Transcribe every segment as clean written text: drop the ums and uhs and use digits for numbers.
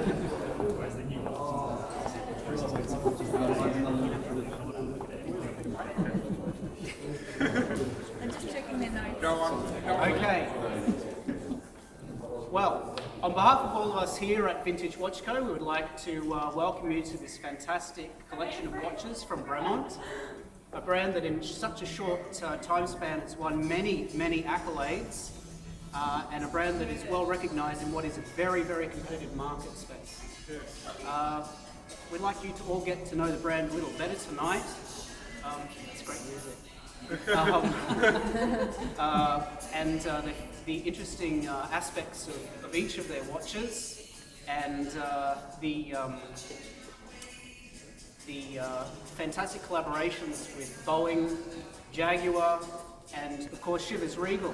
I'm just checking the notes. Go on. Okay. Well, on behalf of all of us here at Vintage Watch Co, we would like to welcome you to this fantastic collection of watches from Bremont, a brand that in such a short time span has won many, many accolades, and a brand that is well recognised in what is a very, very competitive market space. We'd like you to all get to know the brand a little better tonight. It's great music. And the interesting aspects of each of their watches, and the fantastic collaborations with Boeing, Jaguar, and of course Chivas Regal.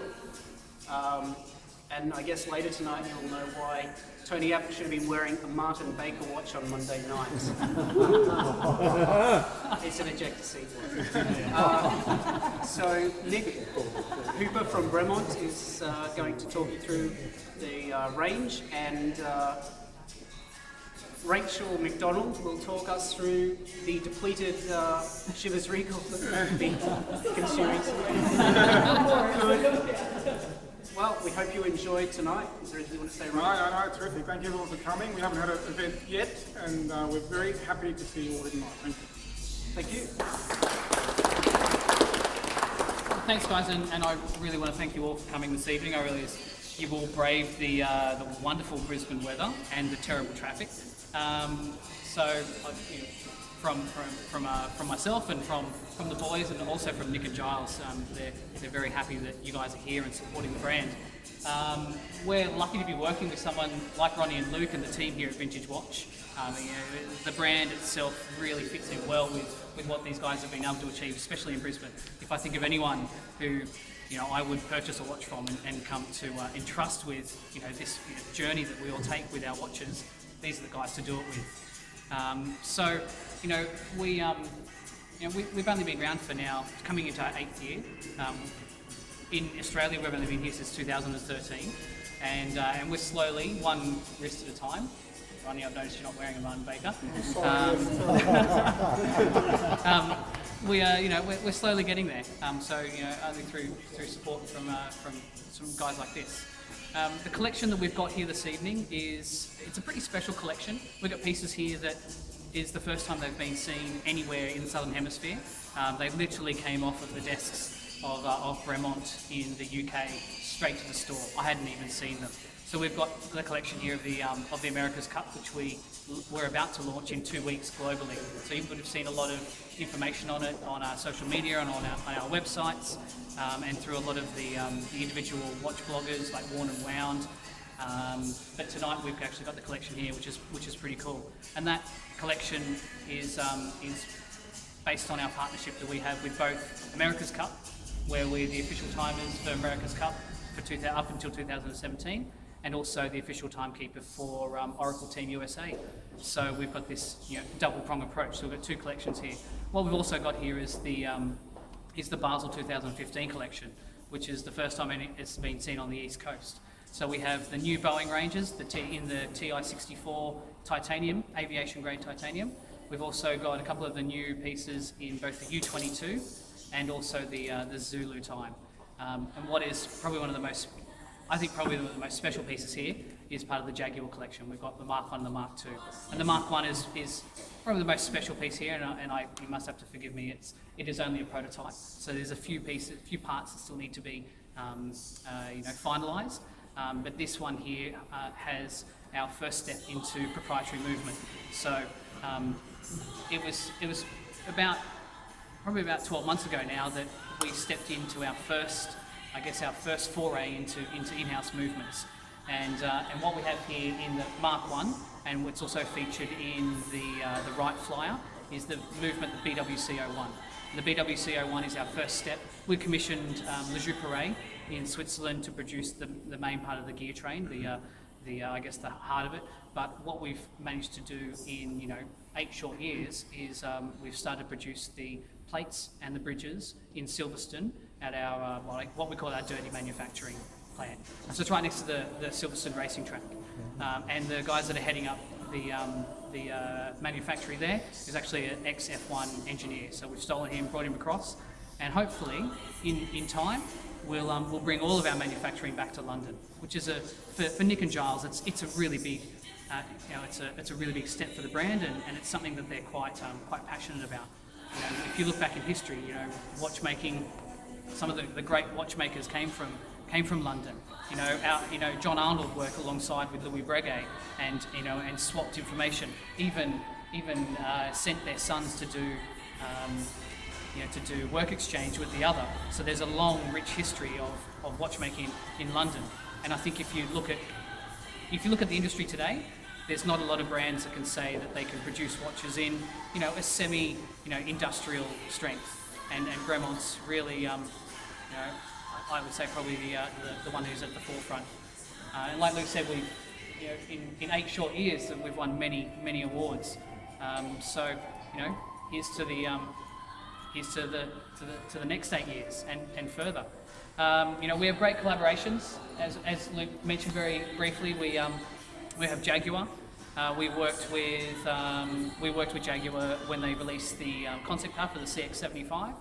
And I guess later tonight you'll know why Tony Abbott should have been wearing a Martin Baker watch on Monday night. It's an ejector seat watch. So Nick Hooper from Bremont is going to talk you through the range, and Rachel McDonald will talk us through the depleted Chivas Regal that we'll be consuming tonight. Well, we hope you enjoyed tonight. Is there anything you want to say, Ryan? No, terrific. Thank you all for coming. We haven't had an event yet, and we're very happy to see you all tonight. Thank you. Thanks, guys, and I really want to thank you all for coming this evening. I really, you've all braved the wonderful Brisbane weather and the terrible traffic. From myself and from the boys, and also from Nick and Giles, they're very happy that you guys are here and supporting the brand. We're lucky to be working with someone like Ronnie and Luke and the team here at Vintage Watch. The brand itself really fits in well with what these guys have been able to achieve, especially in Brisbane. If I think of anyone who I would purchase a watch from and come to entrust with this journey that we all take with our watches, these are the guys to do it with. We've only been around for now, coming into our 8th year. In Australia, we've only been here since 2013, and we're slowly, one wrist at a time. Ronnie, I've noticed you're not wearing a Martin Baker. We're slowly getting there. Only through support from some guys like this. The collection that we've got here this evening it's a pretty special collection. We've got pieces here that is the first time they've been seen anywhere in the Southern Hemisphere. They literally came off of the desks of Bremont in the UK straight to the store. I hadn't even seen them. So we've got the collection here of the America's Cup, which we're about to launch in 2 weeks globally. So you would have seen a lot of information on it on our social media and on our websites, and through a lot of the individual watch bloggers like Worn and Wound. But tonight we've actually got the collection here, which is pretty cool. And that collection is based on our partnership that we have with both America's Cup, where we're the official timers for America's Cup up until 2017, and also the official timekeeper for Oracle Team USA. So we've got this double prong approach. So we've got two collections here. What we've also got here is the Basel 2015 collection, which is the first time it's been seen on the East Coast. So we have the new Boeing Rangers, in the TI-64 titanium, aviation grade titanium. We've also got a couple of the new pieces in both the U-22 and also the Zulu time. And what is probably one of the most, I think probably the most special pieces here is part of the Jaguar collection. We've got the Mark 1 and the Mark 2. And the Mark 1 is probably the most special piece here, and you must have to forgive me, it is only a prototype. So there's a few parts that still need to be finalised. But this one here has our first step into proprietary movement. So it was probably about 12 months ago now that we stepped into our first foray into in-house movements. And what we have here in the Mark 1, and what's also featured in the Wright Flyer, is the movement, the BWC-01. The BWC-01 is our first step. We commissioned Le Jouperet in Switzerland to produce the main part of the gear train, the heart of it. But what we've managed to do in 8 short years is we've started to produce the plates and the bridges in Silverstone at our what we call our dirty manufacturing plant. So it's right next to the Silverstone racing track. And the guys that are heading up manufacturer there is actually an ex-F1 engineer. So we've stolen him, brought him across, and hopefully in time we'll bring all of our manufacturing back to London, which is for Nick and Giles. It's a really big it's a really big step for the brand, and it's something that they're quite passionate about. If you look back in history, watchmaking, some of the great watchmakers came from London. John Arnold worked alongside with Louis Breguet, and swapped information. Even sent their sons to do work exchange with the other. So there's a long, rich history of watchmaking in London. And I think if you look at the industry today, there's not a lot of brands that can say that they can produce watches in a semi industrial strength. And Bremont's really I would say probably the one who's at the forefront. And like Luke said, in 8 short years we've won many awards. So here's to the next 8 years and further. We have great collaborations. As Luke mentioned very briefly, we have Jaguar. We worked with Jaguar when they released the concept car for the CX-75.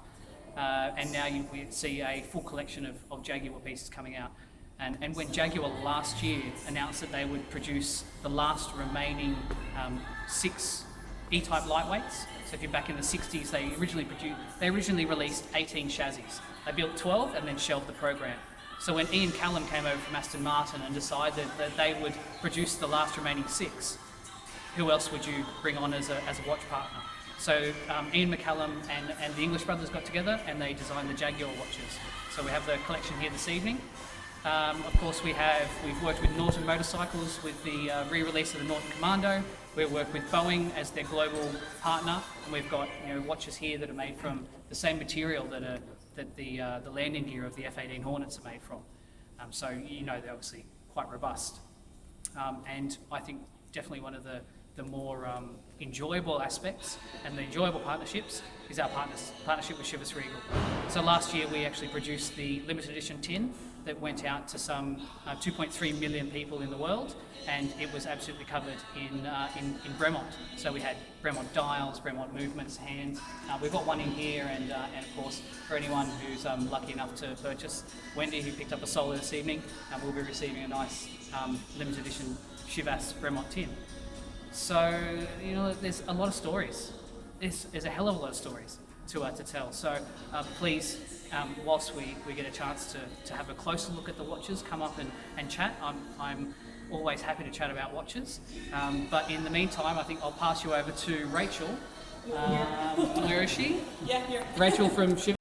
And now we see a full collection of Jaguar pieces coming out. And when Jaguar last year announced that they would produce the last remaining 6 E-type lightweights, so if you're back in the 60s, they originally released 18 chassis. They built 12 and then shelved the program. So when Ian Callum came over from Aston Martin and decided that they would produce the last remaining 6, who else would you bring on as a watch partner? So Ian McCallum and the English brothers got together and they designed the Jaguar watches. So we have the collection here this evening. Of course, we've worked with Norton Motorcycles with the re-release of the Norton Commando. We've worked with Boeing as their global partner, and we've got watches here that are made from the same material that the landing gear of the F-18 Hornets are made from. So they're obviously quite robust. And I think definitely one of the more enjoyable aspects and the enjoyable partnerships is our partnership with Chivas Regal. So last year we actually produced the limited edition tin that went out to some 2.3 million people in the world, and it was absolutely covered in Bremont. So we had Bremont dials, Bremont movements, hands. We've got one in here, and of course for anyone who's lucky enough to purchase, Wendy, who picked up a solo this evening, will be receiving a nice limited edition Chivas Bremont tin. So there's a lot of stories. There's a hell of a lot of stories to tell. So please, whilst we get a chance to have a closer look at the watches, come up and chat. I'm always happy to chat about watches. But in the meantime, I think I'll pass you over to Rachel. Where is she? Yeah, here. Rachel from Chivas.